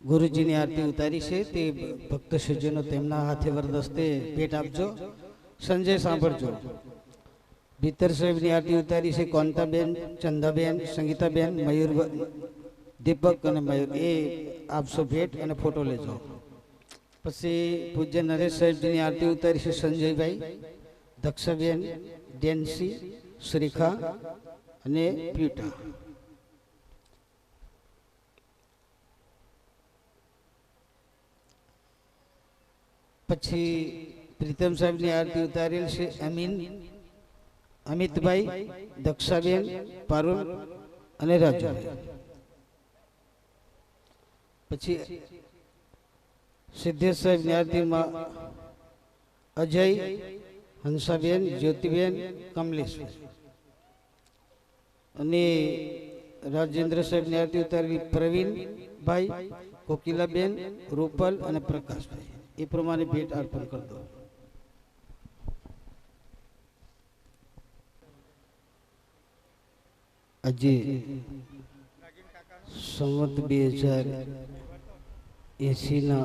ગુરુજીની આરતી ઉતારી છે તે ભક્ત સજ્જનો તેમના હાથે વરદસ્તે ભેટ આપજો. સંજય સાંભળજો. ભીતર સાહેબની આરતી ઉતારી છે કોંતાબેન, ચંદાબેન, સંગીતાબેન, મયુર, દીપક અને મયુર. એ આપશો ભેટ અને ફોટો લેજો. પછી પૂજ્ય નરેશ સાહેબજીની આરતી ઉતારી છે સંજયભાઈ, દક્ષાબેન, ડેન્સી, શ્રીખા અને પ્યુટા. પછી પ્રીતમ સાહેબની આરતી ઉતારેલ છે અમિતભાઈ, દક્ષાબેન, પારુલ અને રાજુભાઈ. પછી સિદ્ધેશ સાહેબની આરતીમાં અજય, હંસાબેન, જ્યોતિબેન, કમલેશ અને રાજેન્દ્ર સાહેબની આરતી ઉતારેલી પ્રવીણભાઈ, કોકિલાબેન, રૂપલ અને પ્રકાશભાઈ. એ પ્રમાણે ભેટ અર્પણ કરી દો. આજે સંવત 2080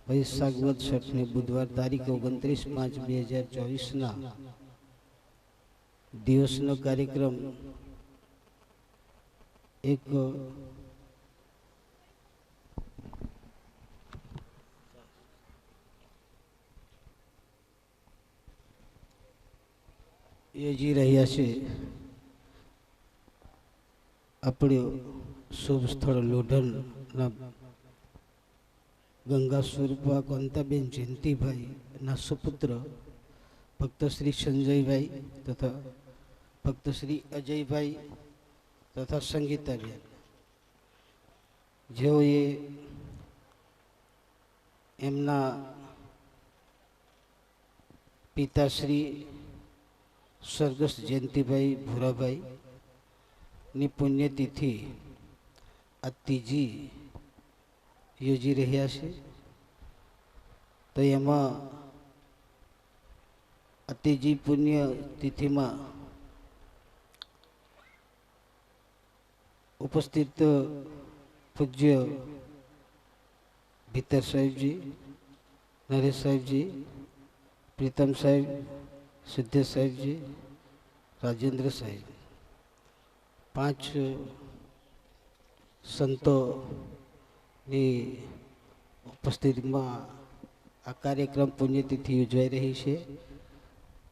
વૈશાખ વદ 6 બુધવાર તારીખ 29/5/2024 દિવસનો કાર્યક્રમ એક યોજી રહ્યા છે. આપણે શુભ સ્થળ લોઢણના ગંગા સ્વરૂપા કોંતાબેન જયંતિભાઈ ના સુપુત્ર ભક્ત શ્રી સંજયભાઈ તથા ભક્ત શ્રી અજયભાઈ તથા સંગીતાબેન, જેઓએ એમના પિતાશ્રી સ્વર્ગસ્થ જયંતિભાઈ ભૂરાભાઈ ની પુણ્યતિથિ આ ત્રીજી યોજી રહ્યા છે. તો એમાં આ ત્રીજી પુણ્યતિથિમાં ઉપસ્થિત પૂજ્ય ભીતર સાહેબજી, નરેશ સાહેબજી, પ્રીતમ સાહેબ, સિદ્ધેશ સાહેબજી, રાજેન્દ્ર સાહેબ, 5 સંતોની ઉપસ્થિતિમાં આ કાર્યક્રમ પુણ્યતિથિ યોજાઈ રહી છે.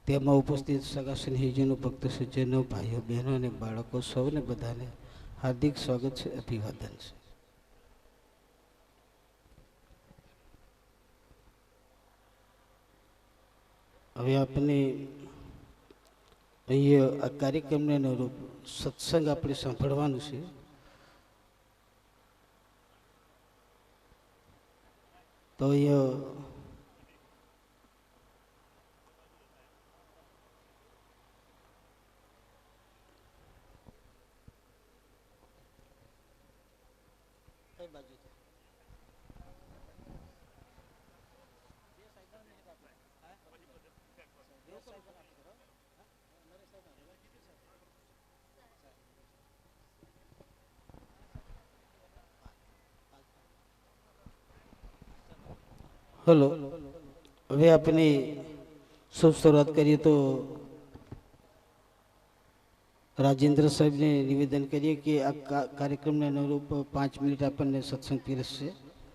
તેમાં ઉપસ્થિત સગા સ્નેહીજનો, ભક્ત સજ્જનો, ભાઈઓ બહેનો અને બાળકો સૌને બધાને હાર્દિક સ્વાગત છે, અભિવાદન છે. હવે આપણે અહીંયા આ કાર્યક્રમને અનુરૂપ સત્સંગ આપણે સાંભળવાનું છે. તો અહીંયા કઈ બાજુ હલો. હવે આપણે શુભ શરૂઆત કરીએ તો રાજેન્દ્ર સાહેબને નિવેદન કરીએ કે આ કાર્યક્રમને અનુરૂપ 5 મિનિટ આપણને સત્સંગ પીરસશે.